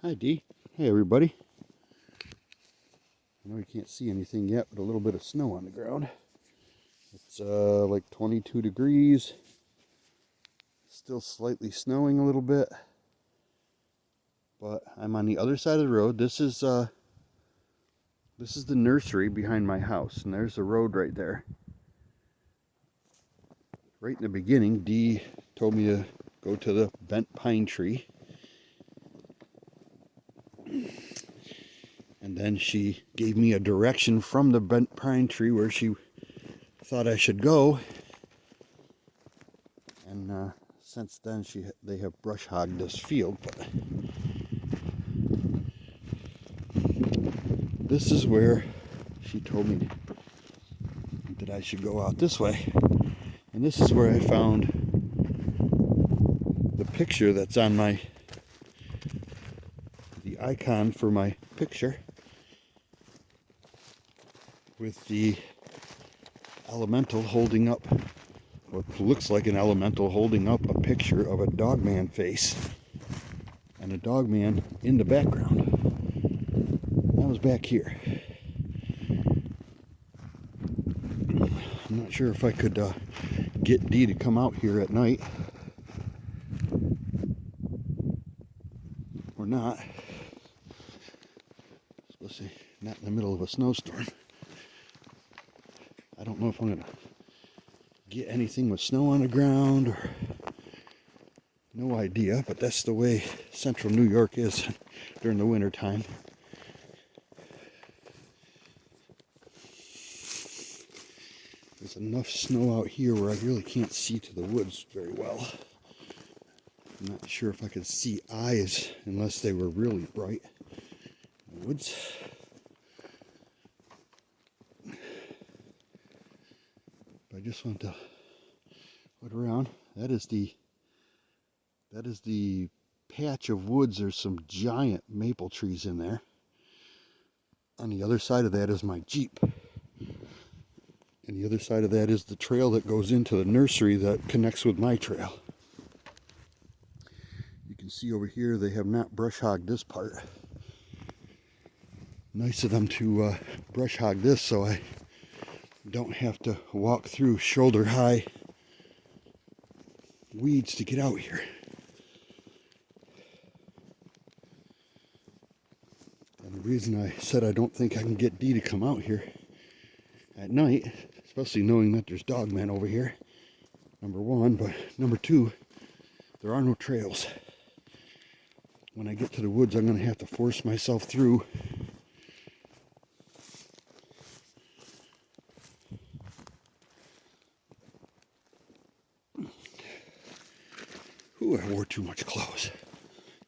Hi Dee. Hey everybody. I know you can't see anything yet, but a little bit of snow on the ground. It's like 22 degrees. Still slightly snowing a little bit. But I'm on the other side of the road. This is the nursery behind my house, and there's the road right there. Right in the beginning, Dee told me to go to the bent pine tree. And then she gave me a direction from the bent pine tree where she thought I should go. And since then they have brush hogged this field. But this is where she told me that I should go out this way. And this is where I found the picture that's on the icon for my picture, with the elemental holding up what looks like an elemental holding up a picture of a Dogman face and a Dogman in the background. That was back here. I'm not sure if I could get Dee to come out here at night or not. Especially not in the middle of a snowstorm. I don't know if I'm going to get anything with snow on the ground, or no idea, but that's the way central New York is during the winter time. There's enough snow out here where I really can't see to the woods very well. I'm not sure if I could see eyes unless they were really bright in the woods. But I just want to look around. That is the patch of woods. There's some giant maple trees in there. On the other side of that is my Jeep. And the other side of that is the trail that goes into the nursery that connects with my trail. You can see over here they have not brush hogged this part. Nice of them to brush hog this so I don't have to walk through shoulder high weeds to get out here. And the reason I said I don't think I can get Dee to come out here at night, especially knowing that there's Dogman over here, number one, but number two, there are no trails. When I get to the woods, I'm going to have to force myself through. Ooh, I wore too much clothes.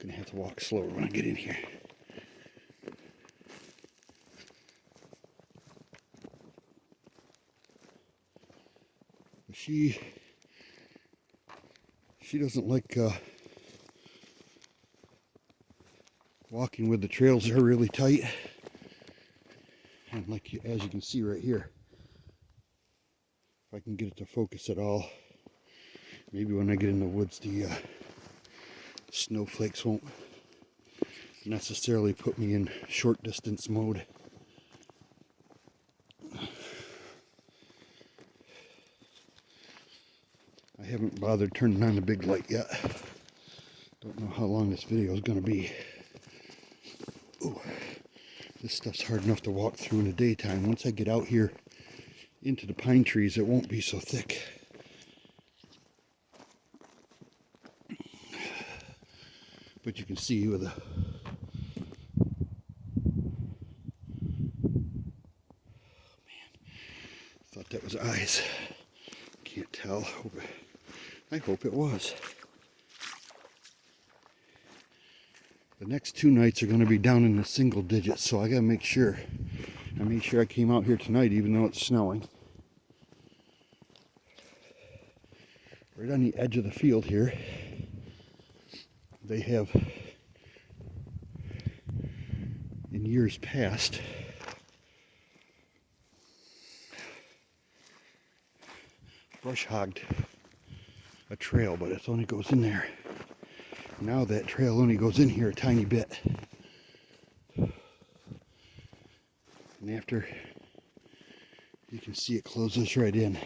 Going to have to walk slower when I get in here. She doesn't like walking with the trails that are really tight. And as you can see right here, if I can get it to focus at all, maybe when I get in the woods the snowflakes won't necessarily put me in short distance mode. I haven't bothered turning on the big light yet. Don't know how long this video is going to be. Ooh, this stuff's hard enough to walk through in the daytime. Once I get out here into the pine trees, it won't be so thick. But you can see with oh man, thought that was eyes. Can't tell. I hope it was. The next 2 nights are going to be down in the single digits, so I got to make sure. I made sure I came out here tonight even though it's snowing. Right on the edge of the field here, they have, in years past, brush hogged a trail, but it only goes in there. Now that trail only goes in here a tiny bit. And after, you can see it closes right in.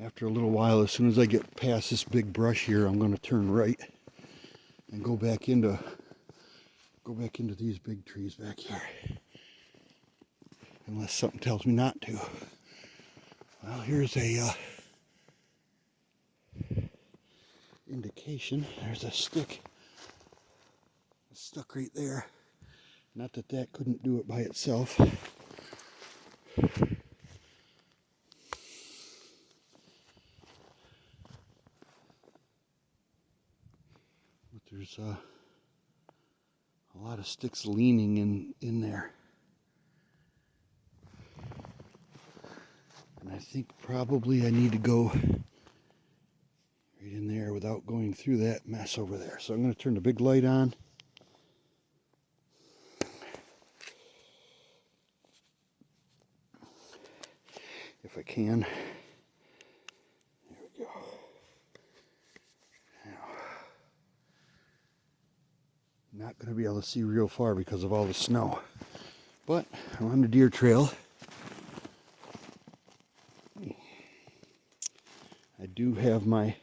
After a little while, as soon as I get past this big brush here, I'm going to turn right and go back into these big trees back here. Unless something tells me not to. Well, here's a indication. There's a stick stuck right there. Not that that couldn't do it by itself. But there's a lot of sticks leaning in there. And I think probably I need to go right in there without going through that mess over there. So I'm going to turn the big light on. If I can. There we go. Now, not going to be able to see real far because of all the snow. But I'm on the deer trail. I do have my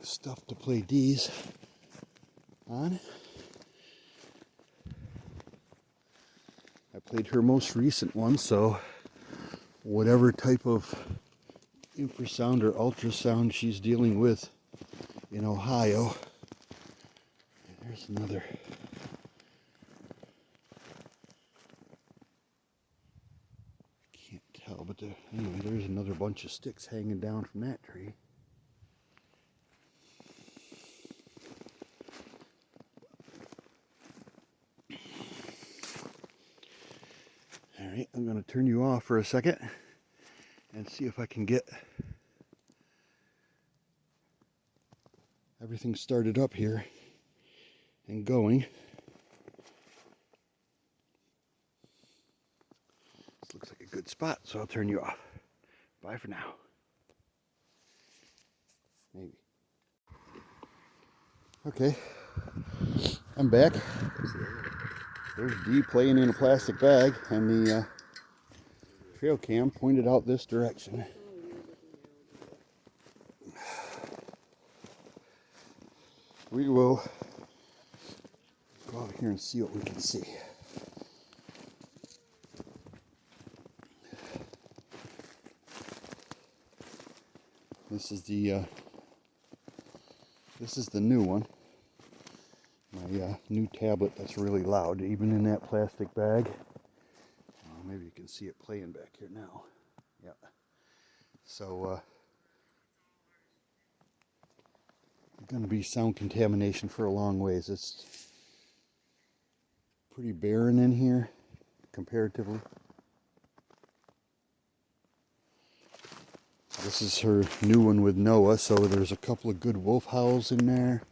stuff to play D's on. I played her most recent one, so whatever type of infrasound or ultrasound she's dealing with in Ohio. There's another. Can't tell, but anyway, there's another bunch of sticks hanging down from that tree. Alright, I'm going to turn you off for a second and see if I can get everything started up here and going. This looks like a good spot, so I'll turn you off. Bye for now. Maybe. Okay, I'm back. There's Dee playing in a plastic bag, and the trail cam pointed out this direction. We will go out here and see what we can see. This is the new one. My new tablet that's really loud, even in that plastic bag. Maybe you can see it playing back here now. Yeah. So, going to be sound contamination for a long ways. It's pretty barren in here, comparatively. This is her new one with Noah, so there's a couple of good wolf howls in there.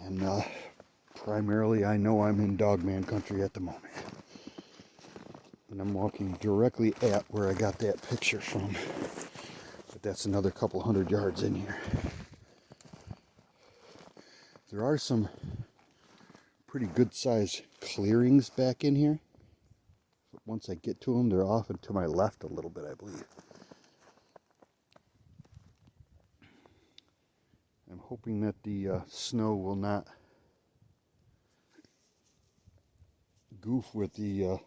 And primarily I know I'm in Dogman country at the moment. And I'm walking directly at where I got that picture from. But that's another couple hundred yards in here. There are some pretty good sized clearings back in here. But once I get to them, they're off and to my left a little bit, I believe. I'm hoping that the snow will not goof with the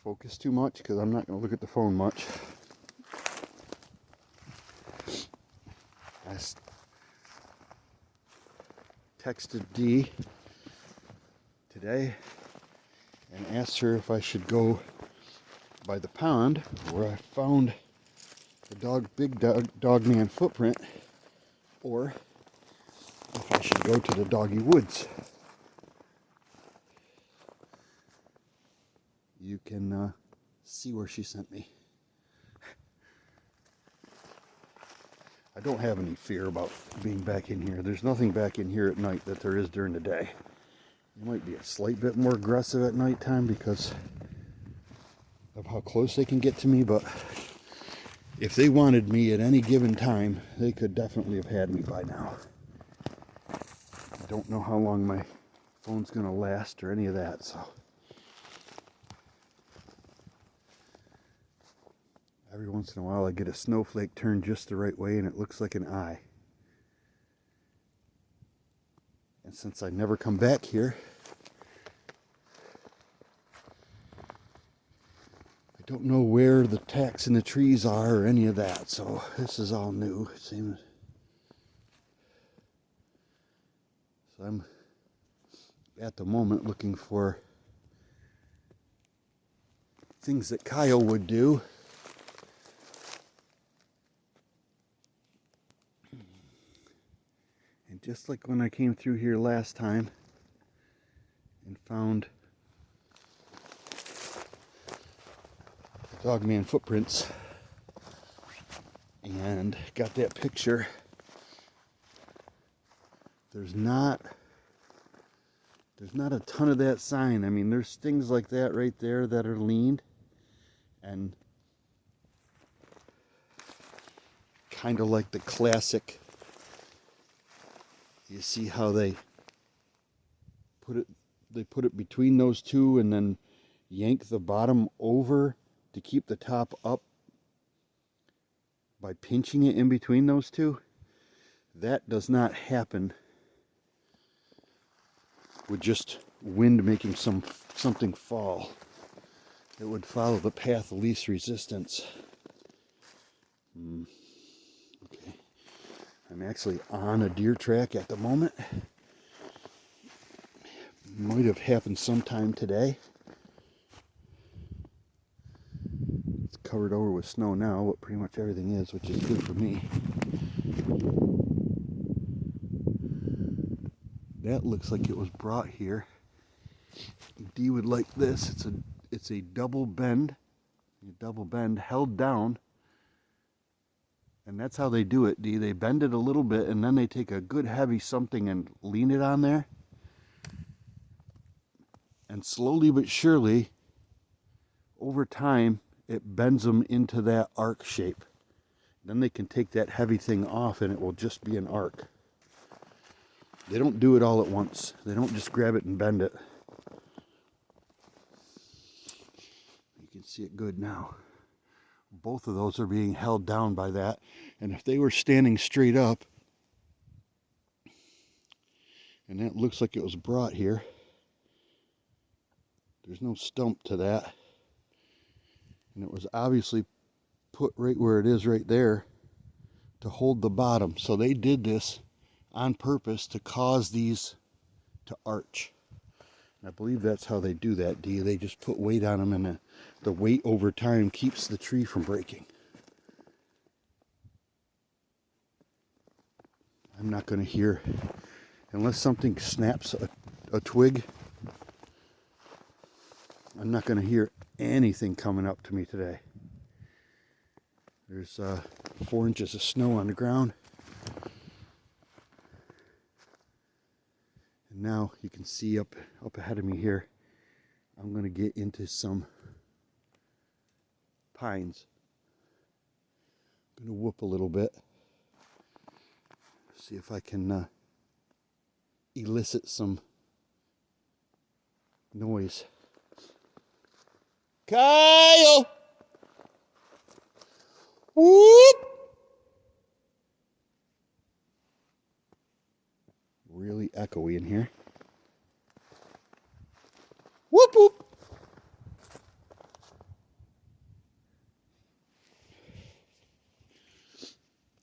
focus too much, because I'm not going to look at the phone much. I texted Dee today and asked her if I should go by the pond where I found the big Dogman footprint, or if I should go to the doggy woods. You can see where she sent me. I don't have any fear about being back in here. There's nothing back in here at night that there is during the day. They might be a slight bit more aggressive at nighttime because of how close they can get to me, but if they wanted me at any given time, they could definitely have had me by now. I don't know how long my phone's gonna last or any of that, so. Every once in a while I get a snowflake turned just the right way and it looks like an eye. And since I never come back here, I don't know where the tacks in the trees are or any of that, so this is all new, it seems. So I'm at the moment looking for things that Kyle would do. And just like when I came through here last time and found Dogman footprints and got that picture, there's not a ton of that sign. I mean, there's things like that right there that are leaned and kind of like the classic. You see how they put it between those two and then yank the bottom over to keep the top up by pinching it in between those two? That does not happen with just wind making something fall. It would follow the path of least resistance. Okay. I'm actually on a deer track at the moment. Might have happened sometime today. It's covered over with snow now, but pretty much everything is, which is good for me. That looks like it was brought here. Dee would like this. It's a double bend held down. And that's how they do it, Dee. They bend it a little bit and then they take a good heavy something and lean it on there. And slowly but surely, over time, it bends them into that arc shape. Then they can take that heavy thing off and it will just be an arc. They don't do it all at once. They don't just grab it and bend it. You can see it good now. Both of those are being held down by that. And if they were standing straight up, and that looks like it was brought here, there's no stump to that. And it was obviously put right where it is right there to hold the bottom. So they did this on purpose to cause these to arch. And I believe that's how they do that, Dee. They just put weight on them and the weight over time keeps the tree from breaking. I'm not going to hear, unless something snaps a twig, I'm not going to hear anything coming up to me today. There's 4 inches of snow on the ground. And now you can see up ahead of me here, I'm going to get into some pines. I'm going to whoop a little bit. See if I can elicit some noise. Kyle! Whoop! Really echoey in here. Whoop whoop!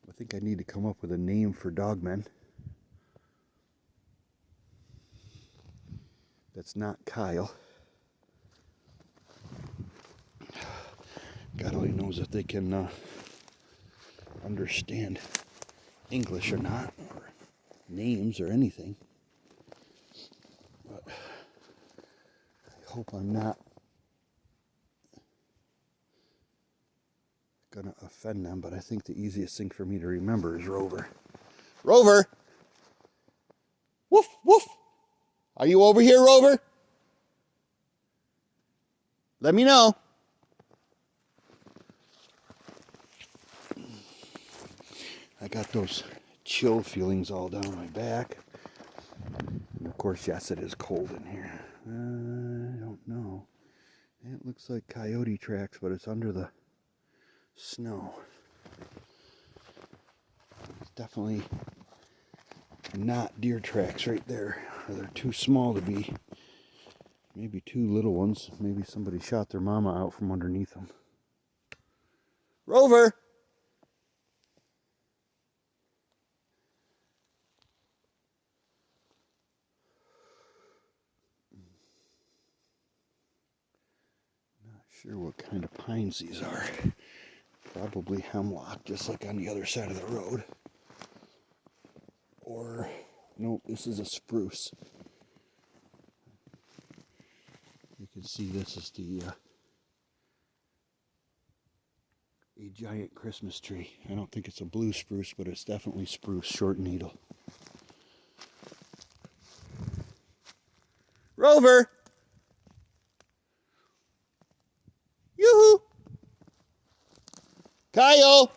I think I need to come up with a name for Dogman that's not Kyle. God only knows if they can understand English or not, or names or anything. But I hope I'm not gonna offend them, but I think the easiest thing for me to remember is Rover. Rover! Woof, woof! Are you over here, Rover? Let me know. I got those chill feelings all down my back. And of course, yes, it is cold in here. I don't know. It looks like coyote tracks, but it's under the snow. It's definitely not deer tracks right there. Or they're too small to be. Maybe two little ones. Maybe somebody shot their mama out from underneath them. Rover! Not sure what kind of pines these are. Probably hemlock, just like on the other side of the road. Or, nope, this is a spruce. You can see this is the a giant Christmas tree. I don't think it's a blue spruce, but it's definitely spruce, short needle. Rover! Yoo-hoo! Kyle!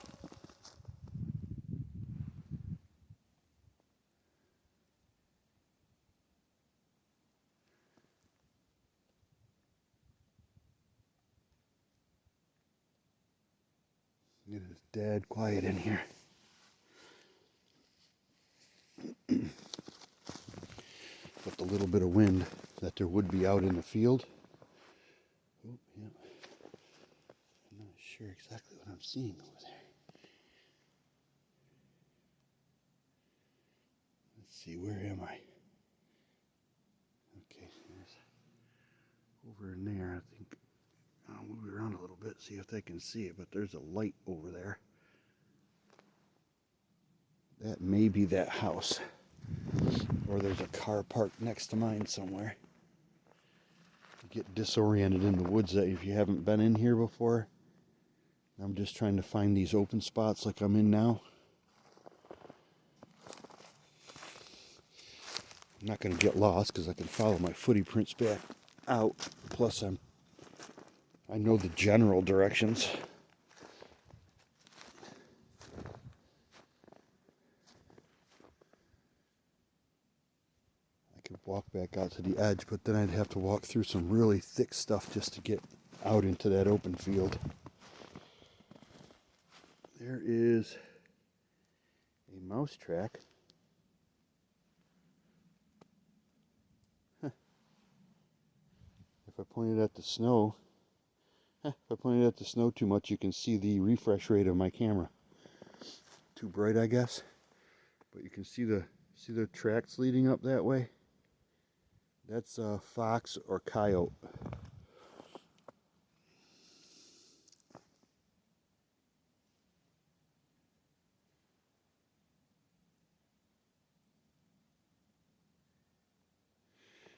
It is dead quiet in here. But the little bit of wind that there would be out in the field. Oh, yeah. I'm not sure exactly what I'm seeing over there. Let's see, where am I? Okay, there's over in there, I think. I'll move it around a little bit, see if they can see it, but there's a light over there. That may be that house. Or there's a car parked next to mine somewhere. You get disoriented in the woods that if you haven't been in here before. I'm just trying to find these open spots like I'm in now. I'm not going to get lost because I can follow my footy prints back out. Plus I know the general directions. I could walk back out to the edge, but then I'd have to walk through some really thick stuff just to get out into that open field. There is a mouse track. Huh. If I pointed at the snow, if I pointed at the snow too much, you can see the refresh rate of my camera. Too bright, I guess. But you can see the tracks leading up that way. That's a fox or coyote.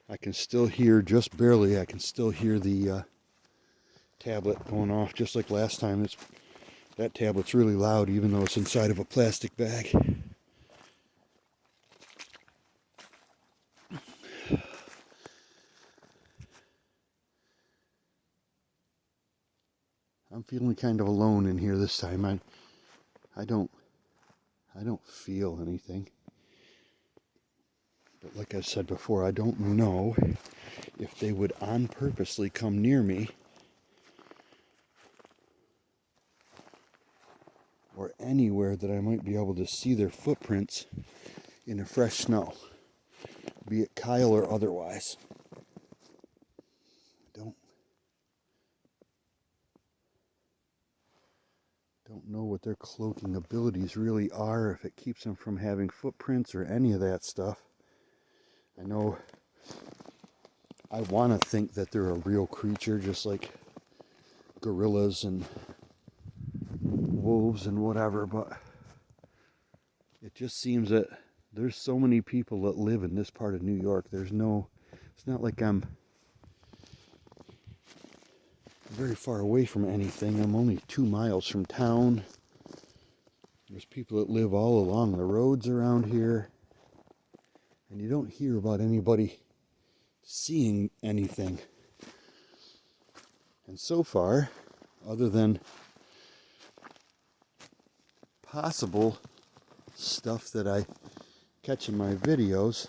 I can still hear, just barely, I can still hear the tablet going off just like last time. That tablet's really loud even though it's inside of a plastic bag. I'm feeling kind of alone in here this time. I don't feel anything. But like I said before, I don't know if they would on purposely come near me or anywhere that I might be able to see their footprints in the fresh snow, be it Kyle or otherwise. Don't know what their cloaking abilities really are, if it keeps them from having footprints or any of that stuff. I know I want to think that they're a real creature, just like gorillas and wolves and whatever, but it just seems that there's so many people that live in this part of New York. It's not like I'm very far away from anything. I'm only 2 miles from town. There's people that live all along the roads around here. And you don't hear about anybody seeing anything. And so far, other than possible stuff that I catch in my videos,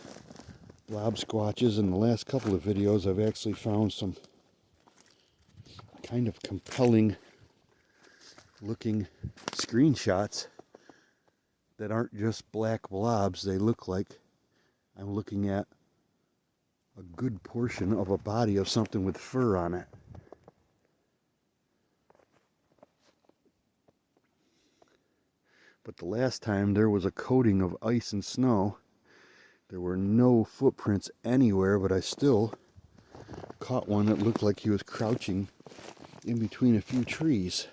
blob squatches, in the last couple of videos I've actually found some kind of compelling looking screenshots that aren't just black blobs. They look like I'm looking at a good portion of a body of something with fur on it. But the last time there was a coating of ice and snow. There were no footprints anywhere, but I still caught one that looked like he was crouching in between a few trees.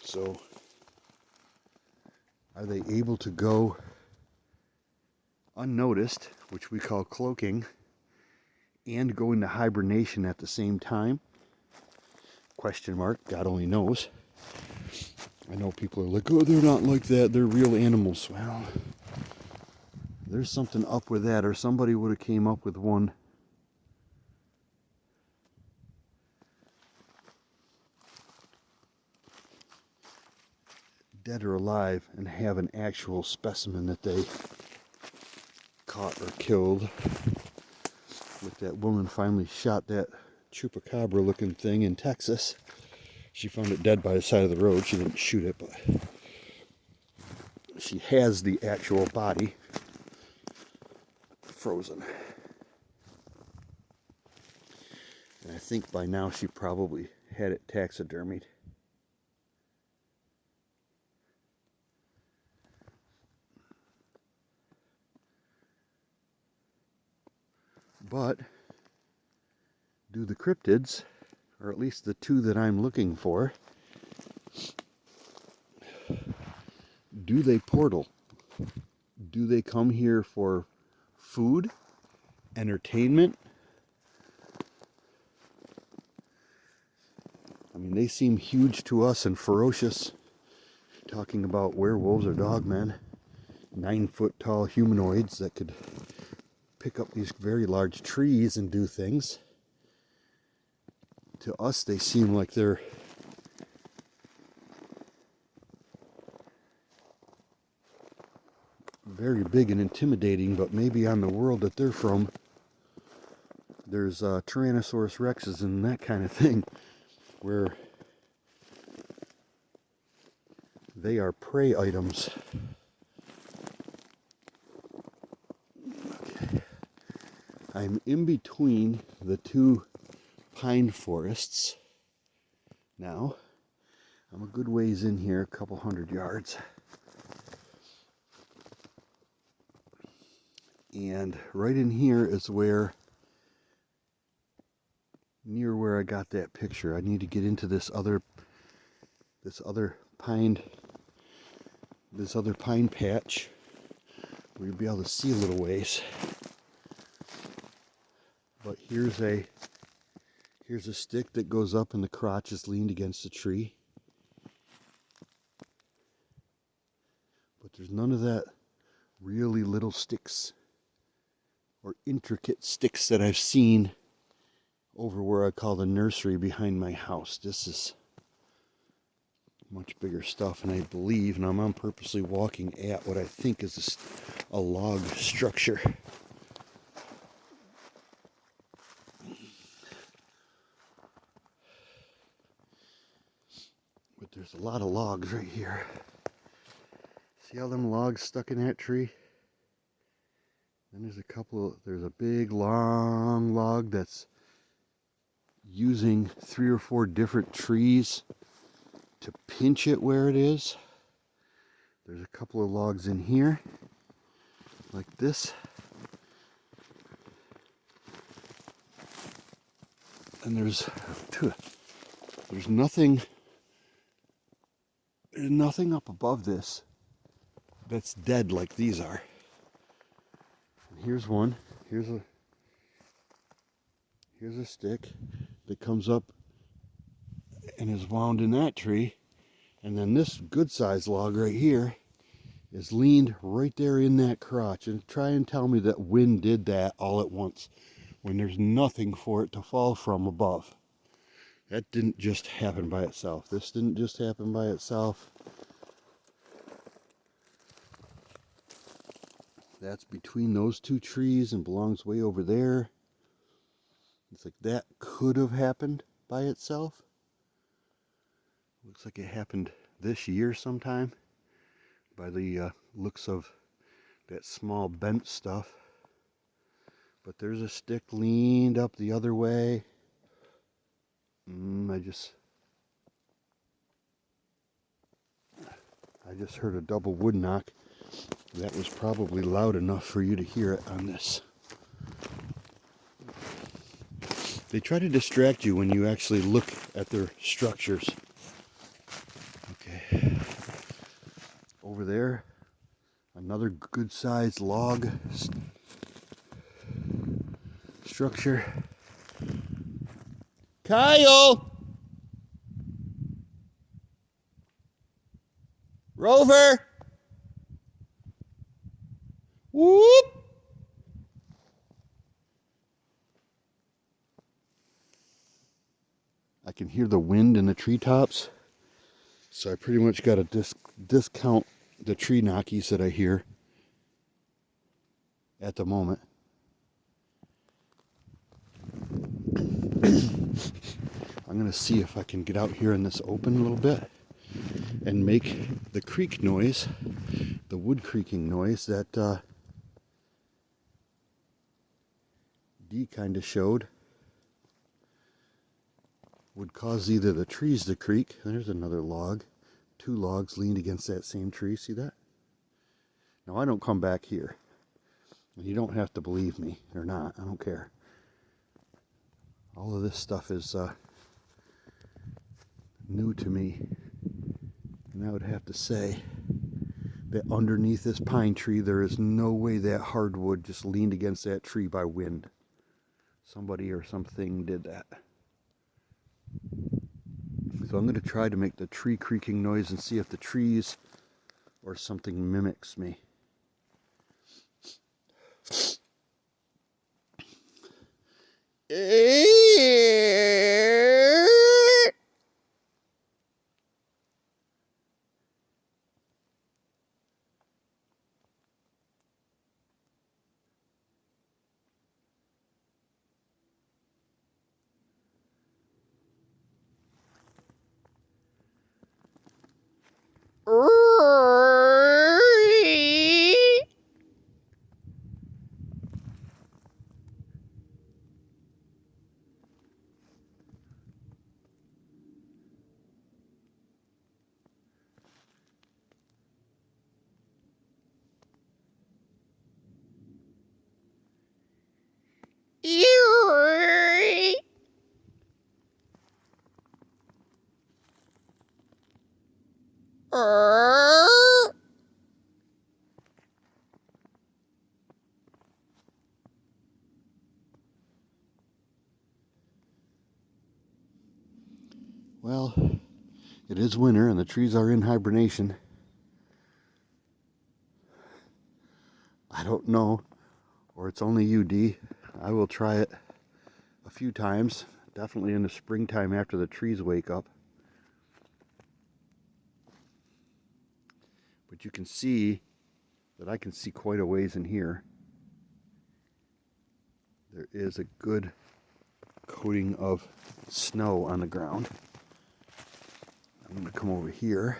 So, are they able to go unnoticed, which we call cloaking, and go into hibernation at the same time? Question mark, God only knows. I know people are like, oh, they're not like that, they're real animals. Well, there's something up with that, or somebody would have came up with one dead or alive and have an actual specimen that they caught or killed. Like that woman finally shot that chupacabra looking thing in Texas. She found it dead by the side of the road. She didn't shoot it, but she has the actual body frozen. And I think by now she probably had it taxidermied. But do the cryptids, or at least the two that I'm looking for, do they portal? Do they come here for food, entertainment? I mean, they seem huge to us and ferocious, talking about werewolves or dogmen, 9-foot tall humanoids that could pick up these very large trees and do things. To us, they seem like they're very big and intimidating, but maybe on the world that they're from, there's Tyrannosaurus rexes and that kind of thing, where they are prey items. Okay. I'm in between the two pine forests now. I'm a good ways in here, a couple 100 yards. And right in here is where, near where I got that picture. I need to get into this other pine patch where you'll be able to see a little ways. But here's a stick that goes up and the crotch is leaned against the tree. But there's none of that really little sticks or intricate sticks that I've seen over where I call the nursery behind my house. This is much bigger stuff, and I believe, and I'm purposely walking at what I think is a log structure. But there's a lot of logs right here. See how them logs stuck in that tree? Then there's a big long log that's using 3 or 4 different trees to pinch it where it is. There's a couple of logs in here, like this. And there's nothing up above this that's dead like these are. And here's one. Here's a stick that comes up and is wound in that tree. And then this good sized log right here is leaned right there in that crotch. And try and tell me that wind did that all at once. when there's nothing for it to fall from above. That didn't just happen by itself. This didn't just happen by itself. That's between those two trees and belongs way over there. It's like that could have happened by itself. Looks like it happened this year sometime by the looks of that small bent stuff. But there's a stick leaned up the other way. I just heard a double wood knock. That was probably loud enough for you to hear it on this. They try to distract you when you actually look at their structures. Okay. Over there, another good-sized log structure. Kyle! Rover! Whoop! I can hear the wind in the treetops, so I pretty much got to discount the tree knockies that I hear at the moment. I'm going to see if I can get out here in this open a little bit and make the creak noise, the wood creaking noise that Dee kind of showed would cause either the trees to creak. There's another log. Two logs leaned against that same tree. See that? Now I don't come back here. And you don't have to believe me or not. I don't care. All of this stuff is new to me. And I would have to say that underneath this pine tree, there is no way that hardwood just leaned against that tree by wind. Somebody or something did that. So I'm going to try to make the tree creaking noise and see if the trees or something mimics me. Well, it is winter and the trees are in hibernation. I don't know, or it's only you, Dee. I will try it a few times, definitely in the springtime after the trees wake up. But you can see that I can see quite a ways in here. There is a good coating of snow on the ground. I'm going to come over here.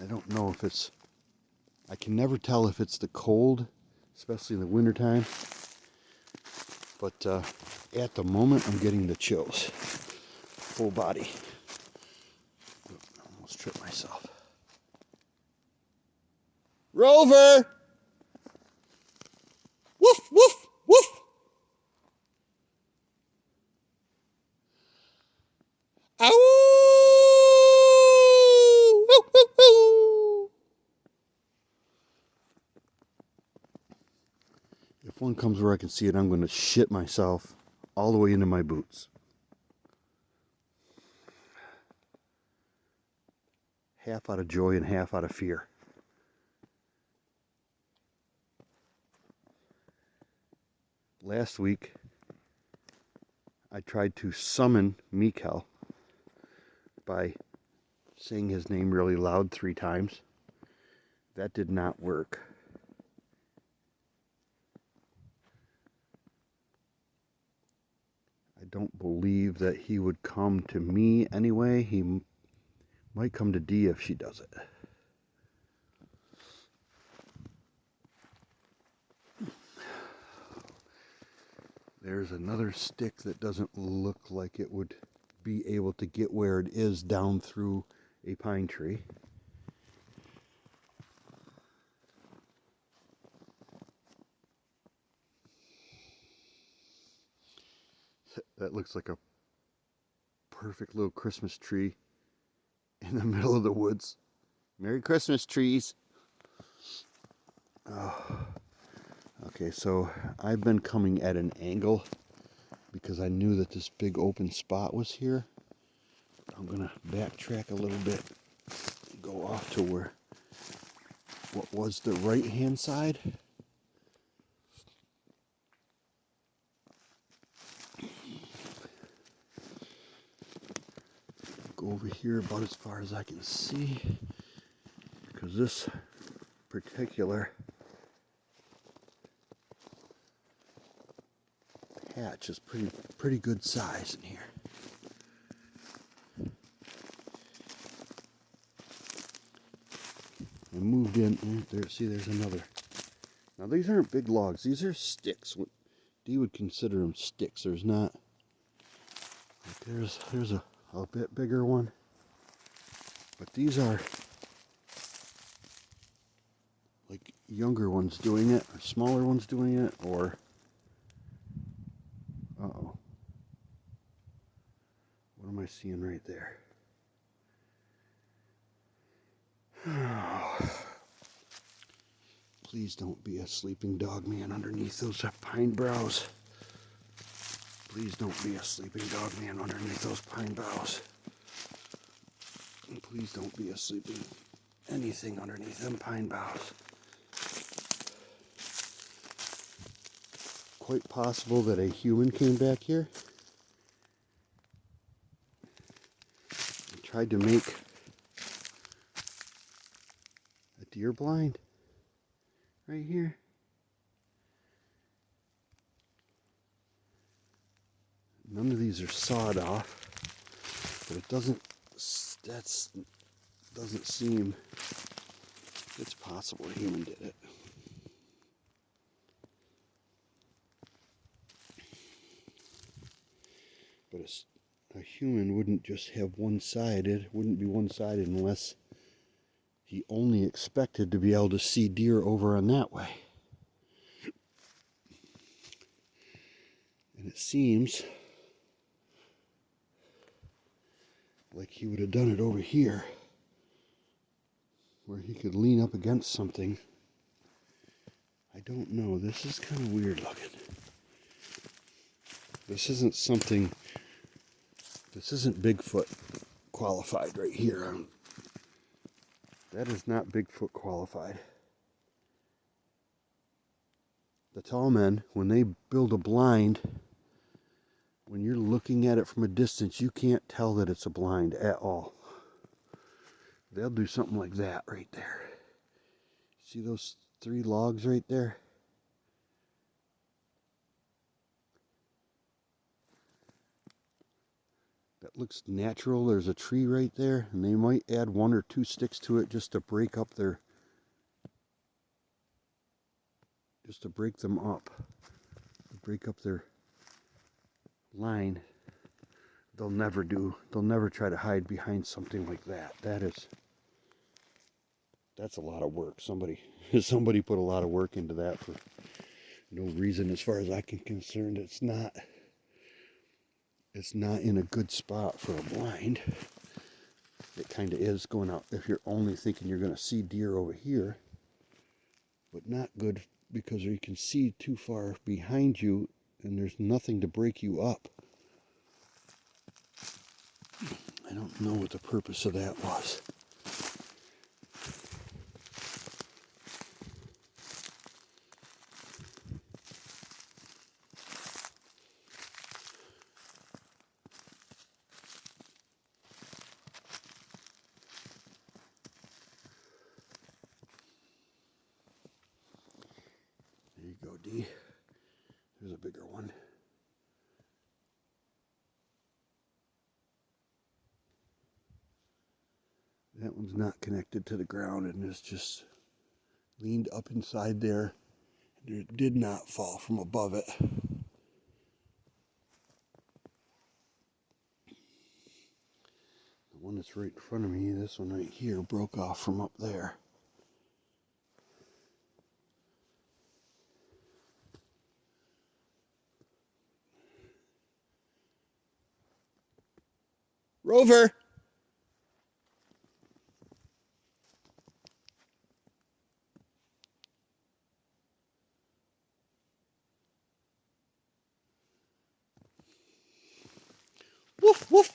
I don't know if it's, I can never tell if it's the cold, especially in the wintertime. But at the moment, I'm getting the chills. Full body. Almost tripped myself. Rover! Woof, woof, woof! Ow! Woo, woo, woo! If one comes where I can see it, I'm going to shit myself all the way into my boots. half out of joy and half out of fear. Last week, I tried to summon Mikkel by saying his name really loud 3 times. That did not work. I don't believe that he would come to me anyway. He might come to Dee if she does it. There's another stick that doesn't look like it would be able to get where it is down through a pine tree. That looks like a perfect little Christmas tree in the middle of the woods. Merry Christmas, trees. Oh. Okay, so I've been coming at an angle because I knew that this big open spot was here. I'm going to backtrack a little bit and go off to what was the right-hand side. Go over here about as far as I can see, because this particular patch is pretty good size in here. I moved in there. See, there's another. Now these aren't big logs; these are sticks. What Dee would consider them sticks. There's not. Like there's a bit bigger one, but these are like younger ones doing it, or smaller ones doing it, or uh-oh. What am I seeing right there? Please don't be a sleeping dog man underneath those pine boughs. Please don't be a sleeping dog man underneath those pine boughs. And please don't be a sleeping anything underneath them pine boughs. Quite possible that a human came back here and tried to make a deer blind right here. None of these are sawed off, but it doesn't seem it's possible a human did it. But a human wouldn't just have one-sided, wouldn't be one-sided unless he only expected to be able to see deer over on that way. And it seems like he would have done it over here, where he could lean up against something. I don't know. This is kind of weird looking. This isn't Bigfoot qualified right here. That is not Bigfoot qualified. The tall men, when they build a blind, when you're looking at it from a distance, you can't tell that it's a blind at all. They'll do something like that right there. See those 3 logs right there? That looks natural. There's a tree right there, and they might add 1 or 2 sticks to it just to break them up, break up their line. They'll never try to hide behind something like that. That's a lot of work. Somebody put a lot of work into that for no reason as far as I can concerned. It's not in a good spot for a blind. It kind of is going out if you're only thinking you're going to see deer over here, but not good because you can see too far behind you and there's nothing to break you up. I don't know what the purpose of that was. go, D. There's a bigger one. That one's not connected to the ground and is just leaned up inside there. It did not fall from above it. The one that's right in front of me, this one right here, broke off from up there. Rover! Woof, woof!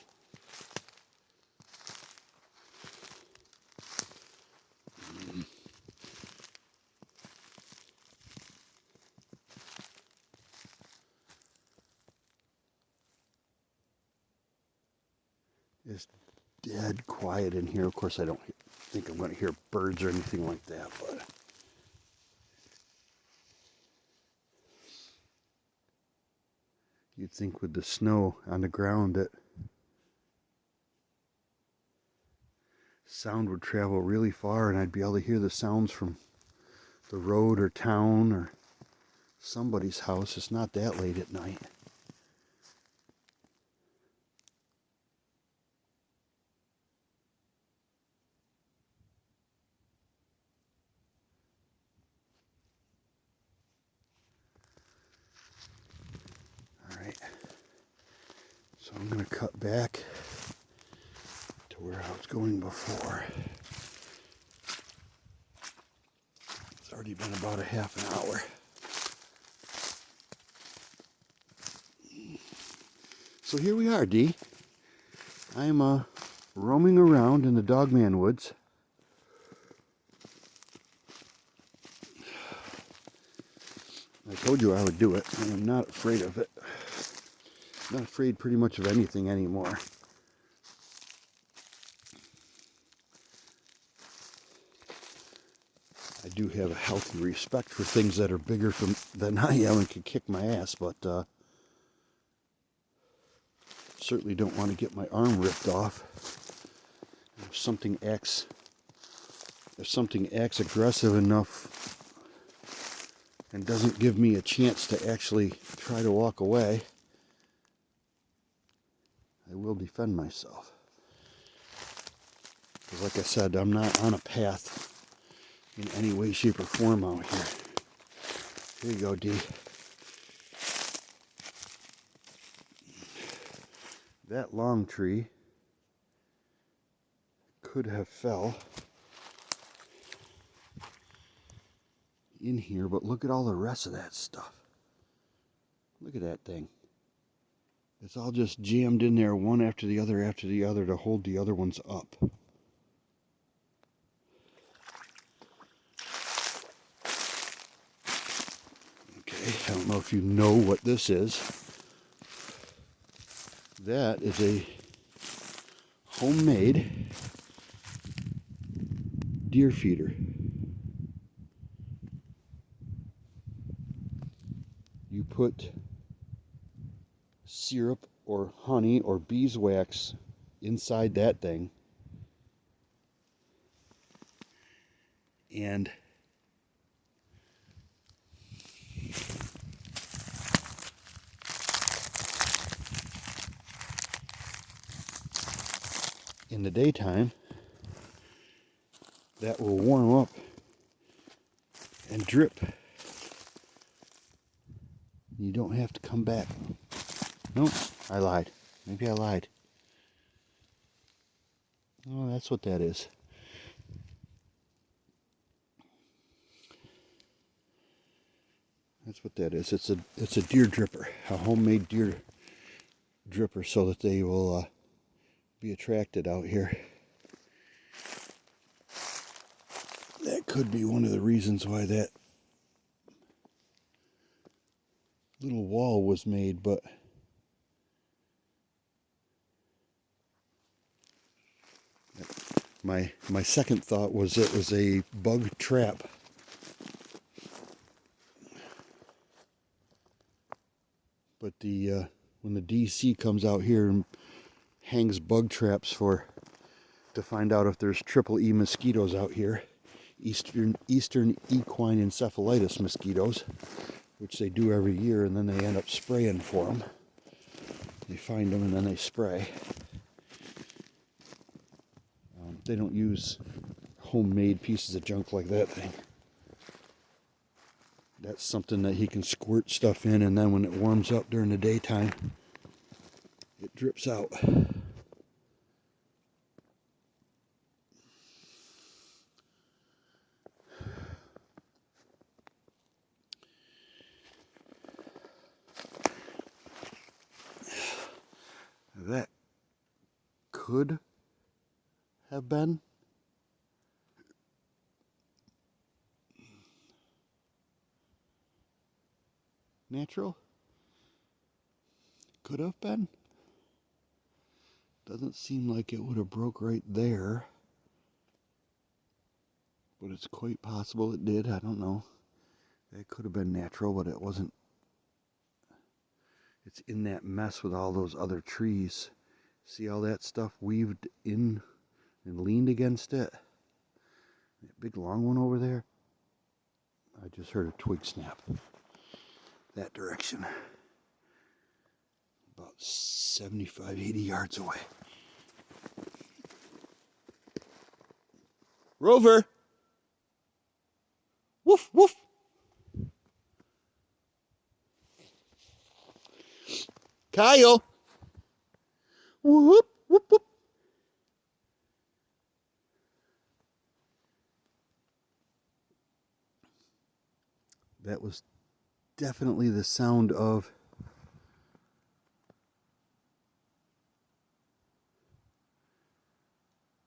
It's dead quiet in here. Of course, I don't think I'm going to hear birds or anything like that, but you'd think with the snow on the ground that sound would travel really far and I'd be able to hear the sounds from the road or town or somebody's house. It's not that late at night. Alright, so I'm going to cut back to where I was going before. It's already been about a half an hour. So here we are, D. I'm roaming around in the Dogman woods. I told you I would do it, and I'm not afraid of it. I'm not afraid pretty much of anything anymore. I do have a healthy respect for things that are bigger than I am and can kick my ass, but certainly don't want to get my arm ripped off. If something acts aggressive enough and doesn't give me a chance to actually try to walk away, I will defend myself. Because like I said, I'm not on a path in any way, shape, or form out here. Here you go, D. That long tree could have fell in here, but look at all the rest of that stuff. Look at that thing. It's all just jammed in there one after the other to hold the other ones up. Okay, I don't know if you know what this is. That is a homemade deer feeder. You put syrup or honey or beeswax inside that thing, and in the daytime that will warm up and drip. You don't have to come back. Nope, I lied. Maybe I lied. Oh, that's what that is. That's what that is. It's a deer dripper, a homemade deer dripper, so that they will be attracted out here. That could be one of the reasons why that little wall was made, but my second thought was it was a bug trap. But when the DC comes out here and hangs bug traps to find out if there's triple E mosquitoes out here, Eastern equine encephalitis mosquitoes, which they do every year, and then they end up spraying for them. They find them and then they spray. They don't use homemade pieces of junk like that thing. That's something that he can squirt stuff in, and then when it warms up during the daytime, it drips out. That could have been natural. Could have been. Doesn't seem like it would have broke right there. But it's quite possible it did. I don't know. It could have been natural, but it wasn't. It's in that mess with all those other trees. See all that stuff weaved in and leaned against it? That big long one over there. I just heard a twig snap. That direction. About 75, 80 yards away. Rover! Woof, woof! Kyle! Whoop, whoop, whoop. That was definitely the sound of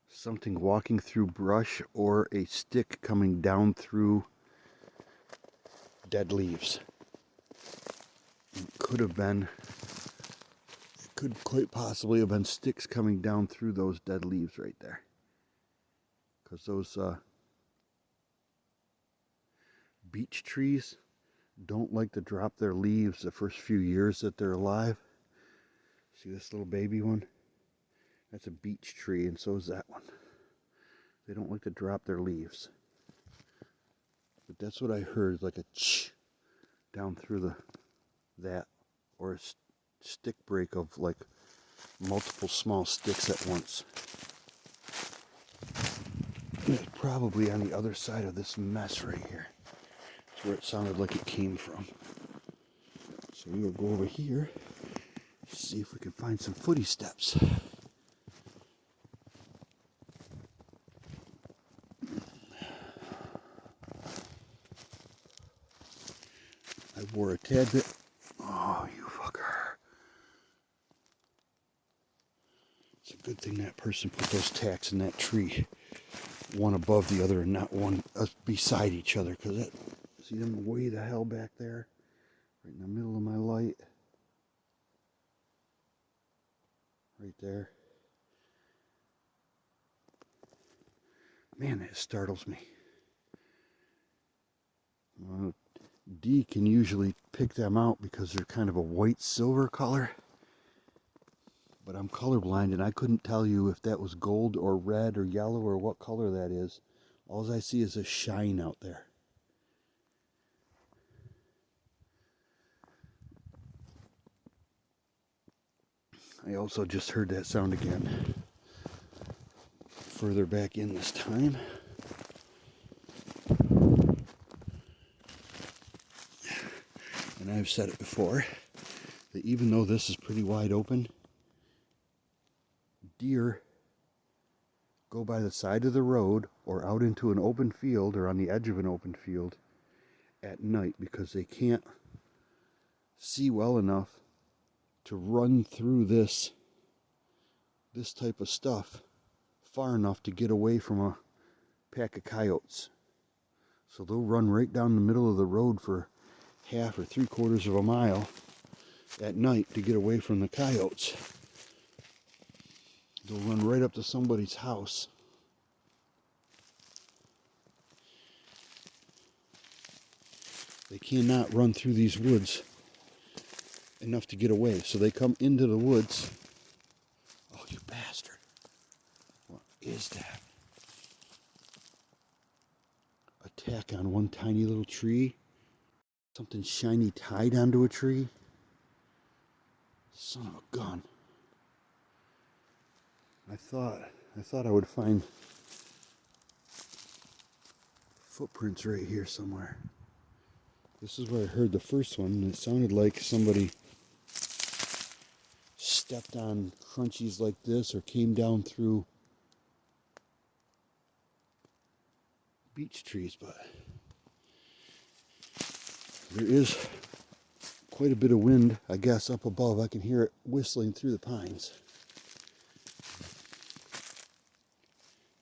something walking through brush or a stick coming down through dead leaves. It could quite possibly have been sticks coming down through those dead leaves right there. Because those beech trees don't like to drop their leaves the first few years that they're alive. See this little baby one? That's a beech tree, and so is that one. They don't like to drop their leaves. But that's what I heard, like a ch down through that, or a stick break of like multiple small sticks at once. And it's probably on the other side of this mess right here. That's where it sounded like it came from. So we will go over here, see if we can find some footy steps. I wore a tad bit. Oh, you fucker. It's a good thing that person put those tacks in that tree, one above the other and not one beside each other, because that, see them way the hell back there, right in the middle of my light, right there. Man, that startles me. D can usually pick them out because they're kind of a white silver color, but I'm colorblind and I couldn't tell you if that was gold or red or yellow or what color that is. All I see is a shine out there. I also just heard that sound again, further back in this time. And I've said it before, that even though this is pretty wide open, deer go by the side of the road or out into an open field or on the edge of an open field at night because they can't see well enough to run through this type of stuff far enough to get away from a pack of coyotes. So they'll run right down the middle of the road for half or 3/4 of a mile at night to get away from the coyotes. They'll run right up to somebody's house. They cannot run through these woods enough to get away. So they come into the woods. Oh, you bastard. What is that? A tack on one tiny little tree. Something shiny tied onto a tree. Son of a gun. I thought I would find footprints right here somewhere. This is where I heard the first one, and it sounded like somebody stepped on crunchies like this or came down through beech trees, but there is quite a bit of wind, I guess, up above. I can hear it whistling through the pines.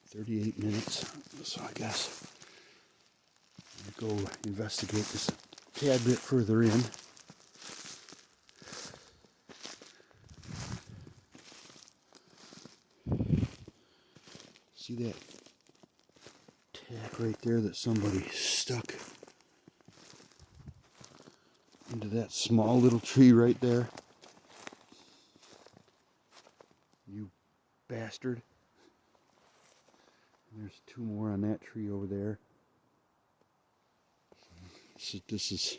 38 minutes, so I guess I'll go investigate this a tad bit further in. See that tack right there that somebody stuck into that small little tree right there? You bastard. And there's two more on that tree over there. This is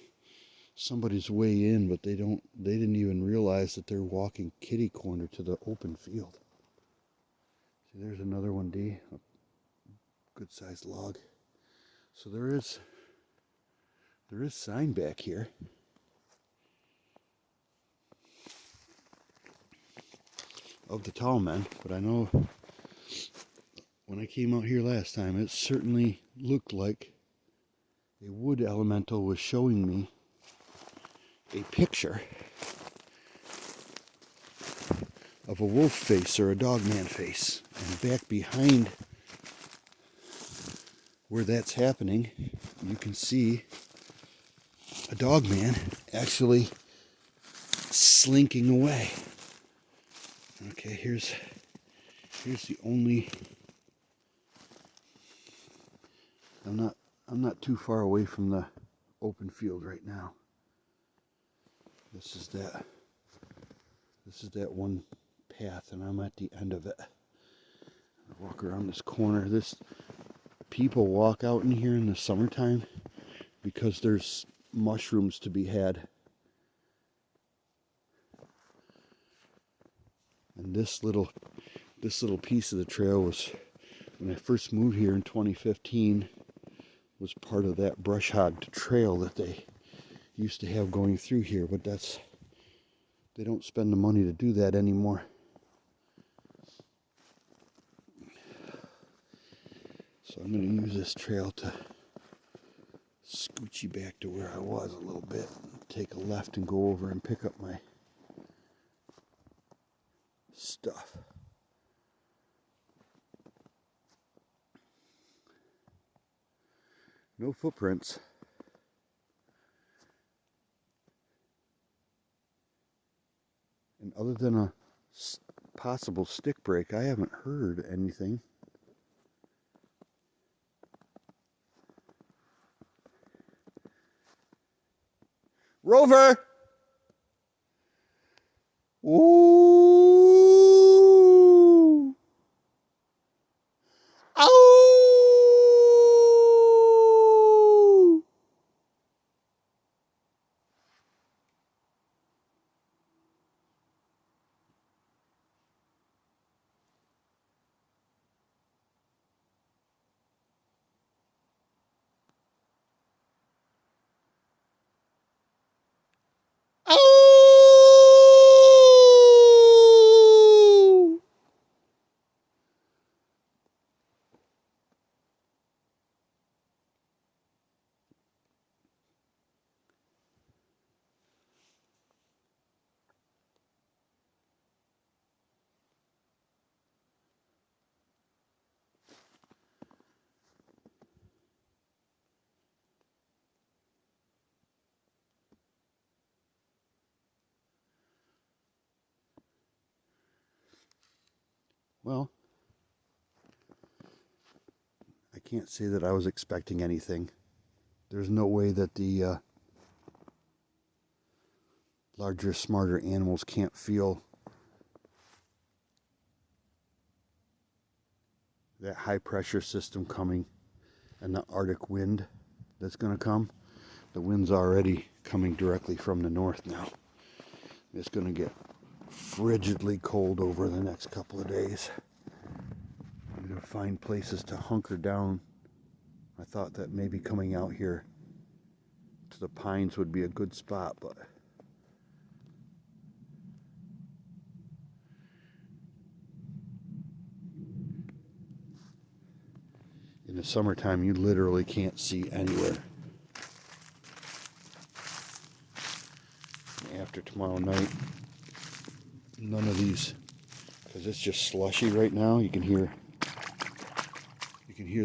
somebody's way in, but they didn't even realize that they're walking kitty corner to the open field. See, there's another one, D. A good sized log. So there is sign back here. Of the tall men, but I know when I came out here last time, it certainly looked like a wood elemental was showing me a picture of a wolf face or a dogman face. And back behind where that's happening, you can see a dogman actually slinking away. Okay, here's the only. I'm not too far away from the open field right now. This is that one path, and I'm at the end of it. I walk around this corner. People walk out in here in the summertime because there's mushrooms to be had. And this little piece of the trail was, when I first moved here in 2015, was part of that brush hogged trail that they used to have going through here, but they don't spend the money to do that anymore. So I'm going to use this trail to scooch you back to where I was a little bit, take a left and go over and pick up my stuff. No footprints. And other than a possible stick break, I haven't heard anything. Rover! Ooh! Ow! Ow! Well, I can't say that I was expecting anything. There's no way that the larger, smarter animals can't feel that high pressure system coming and the Arctic wind that's going to come. The wind's already coming directly from the north now. It's going to get frigidly cold over the next couple of days. I'm going to find places to hunker down. I thought that maybe coming out here to the pines would be a good spot, but in the summertime you literally can't see anywhere. After tomorrow night, none of these, because it's just slushy right now. You can hear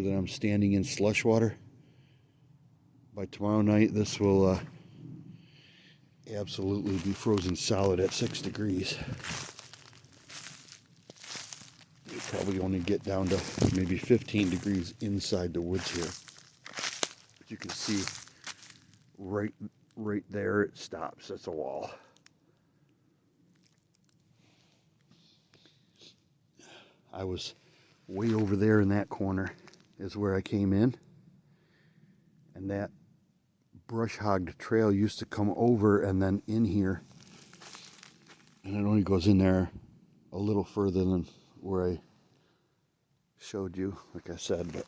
that I'm standing in slush water. By tomorrow night, this will absolutely be frozen solid at 6 degrees. You probably only get down to maybe 15 degrees inside the woods here. But you can see right there it stops. That's a wall. I was way over there in that corner is where I came in, and that brush hogged trail used to come over and then in here, and it only goes in there a little further than where I showed you, like I said, but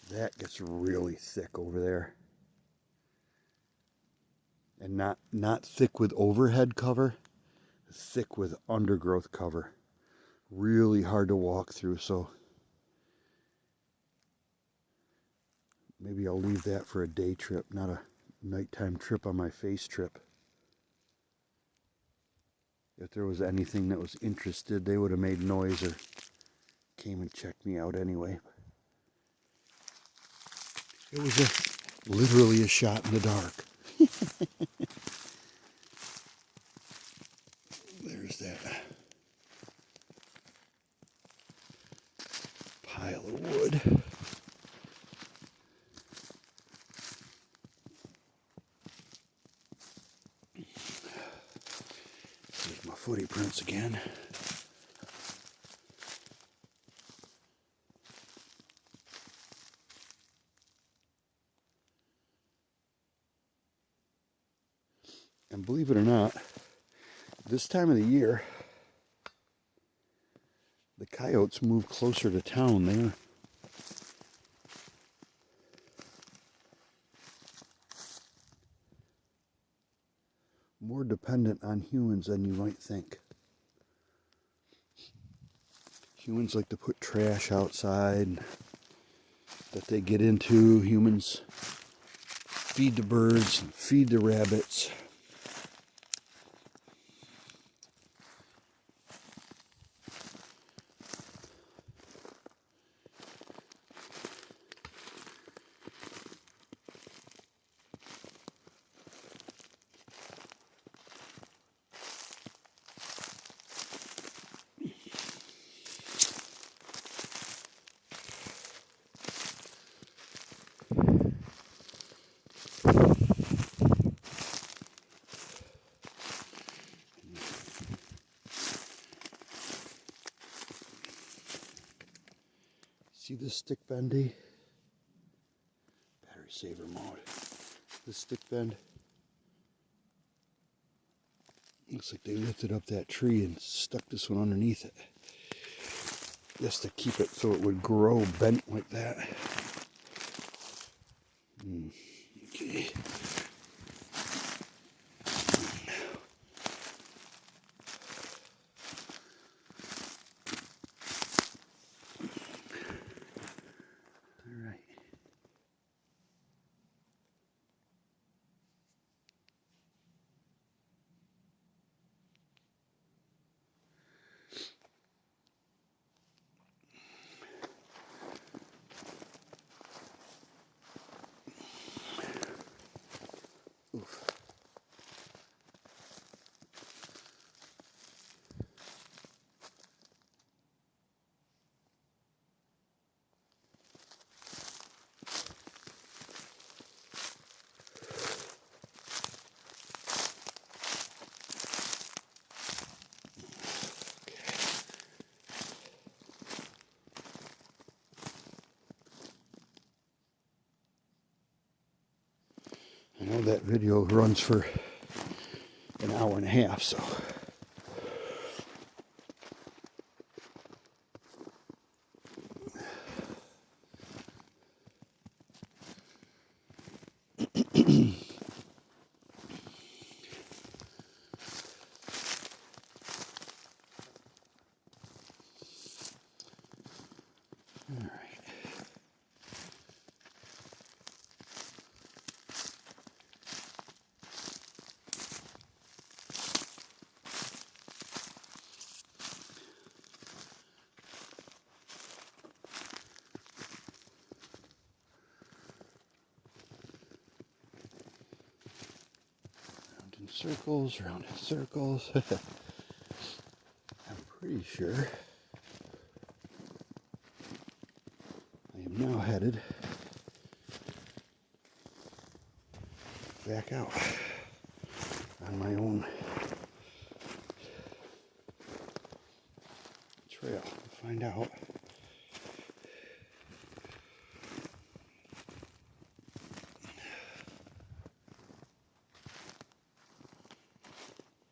that gets really thick over there. And not thick with overhead cover, thick with undergrowth cover. Really hard to walk through, so maybe I'll leave that for a day trip, not a nighttime trip on my face trip. If there was anything that was interested, they would have made noise or came and checked me out anyway. It was literally a shot in the dark. There's that pile of wood. There's my footy prints again. And believe it or not, this time of the year, the coyotes move closer to town. They're more dependent on humans than you might think. Humans like to put trash outside that they get into. Humans feed the birds, feed the rabbits. See this stick bendy? Battery saver mode. This stick bend. Looks like they lifted up that tree and stuck this one underneath it. Just to keep it so it would grow bent like that. Okay. know that video runs for an hour and a half, so. Circles, round in circles. I'm pretty sure I am now headed back out on my own trail to find out.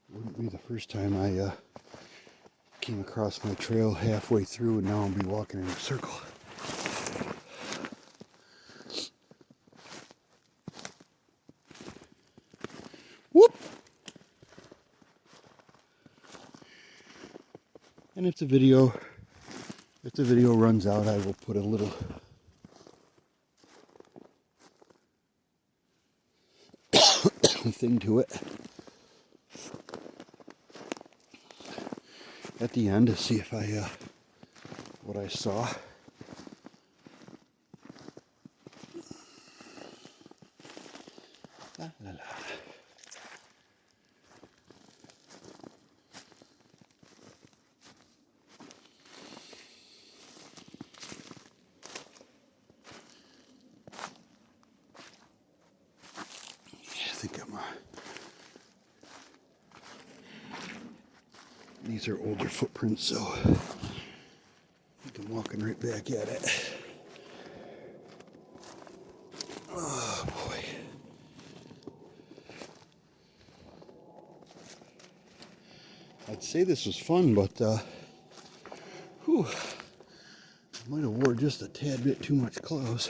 Wouldn't be the first time I came across my trail halfway through, and now I'll be walking in a circle. Whoop! And if the video runs out, I will put a little thing to it at the end to see if what I saw. La, la, la. I think these are older footprints, so I think I'm walking right back at it. Oh boy. I'd say this was fun, but whew, I might have wore just a tad bit too much clothes.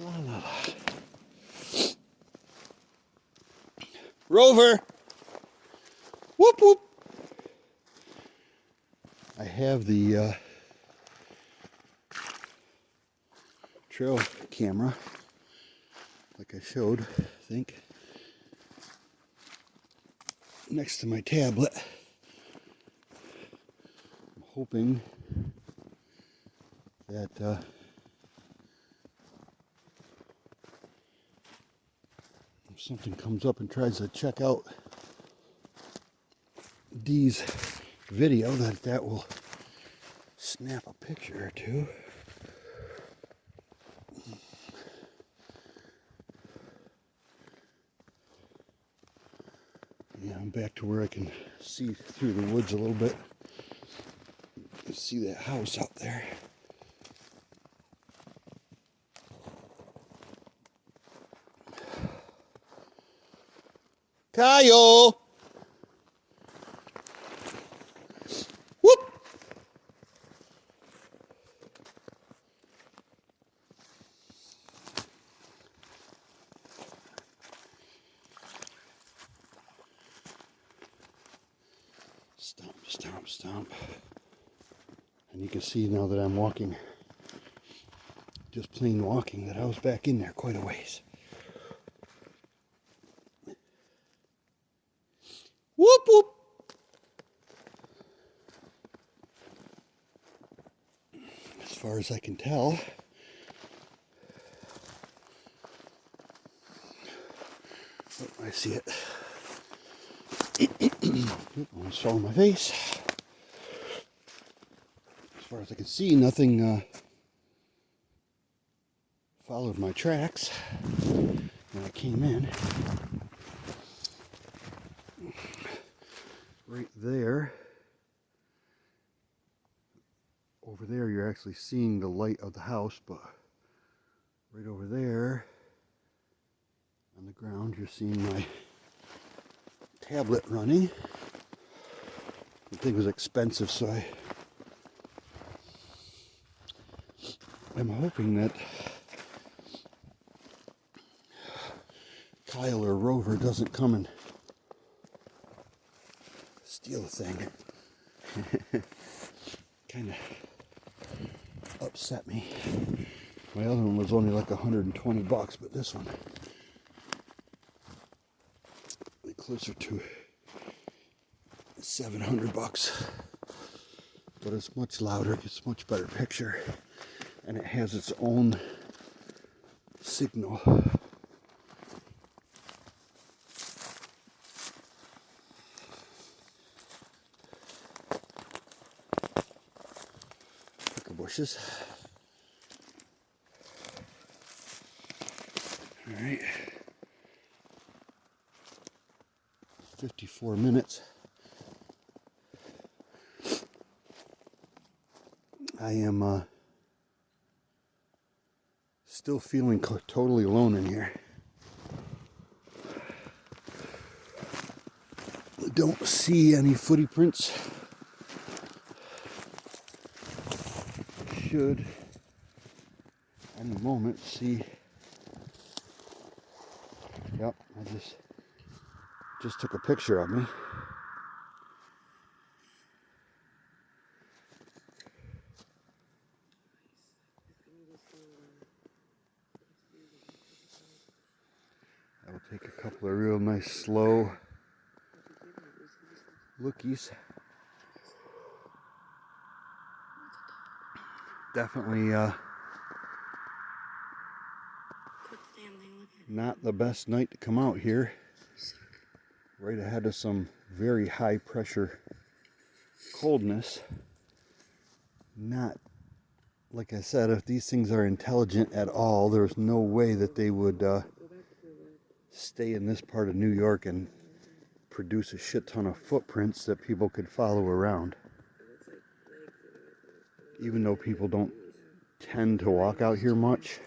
La, la, la. Rover! Whoop whoop! I have the trail camera, like I showed, I think, next to my tablet. I'm hoping that if something comes up and tries to check out Dee's video, that will snap a picture or two. Yeah, I'm back to where I can see through the woods a little bit. See that house out there. Kyle! Whoop! Stomp, stomp, stomp. And you can see now that I'm walking, just plain walking, that I was back in there quite a ways. Whoop whoop! As far as I can tell, oh, I see it. I almost fell on my face. As far as I can see, nothing followed my tracks when I came in. Right there, over there you're actually seeing the light of the house, but right over there on the ground you're seeing my tablet running. The thing was expensive, so I'm hoping that Kyle or Rover doesn't come and steal the thing. Kind of upset me. My other one was only like $120, but this one closer to $700. But it's much louder, gets much better picture, and it has its own signal. Bushes. All right, 54 minutes. I am still feeling totally alone in here. Don't see any footy prints. Should any moment see. Yep, I just took a picture of me. I will take a couple of real nice slow lookies. Definitely not the best night to come out here. Right ahead of some very high pressure coldness. Not, like I said, if these things are intelligent at all, there's no way that they would stay in this part of New York and produce a shit ton of footprints that people could follow around. Even though people don't tend to walk out here much,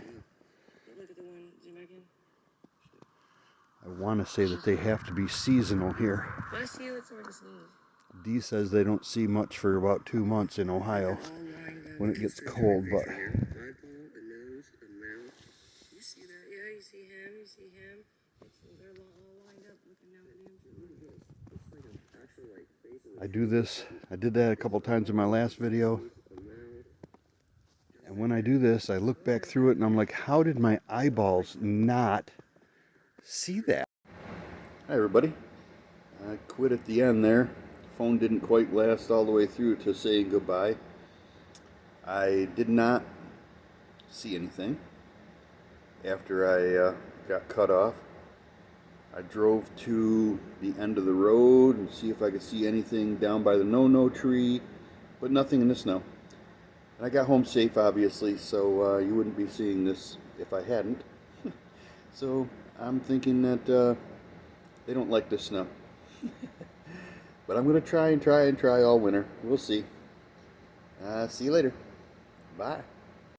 I want to say that they have to be seasonal here. Dee says they don't see much for about 2 months in Ohio when it gets cold, but I do this. I did that a couple times in my last video. And when I do this, I look back through it and I'm like, how did my eyeballs not see that? Hi everybody. I quit at the end there. Phone didn't quite last all the way through to saying goodbye. I did not see anything after I got cut off. I drove to the end of the road and see if I could see anything down by the no-no tree, but nothing in the snow. And I got home safe, obviously, so you wouldn't be seeing this if I hadn't. So I'm thinking that they don't like the snow. But I'm going to try all winter. We'll see. See you later. Bye.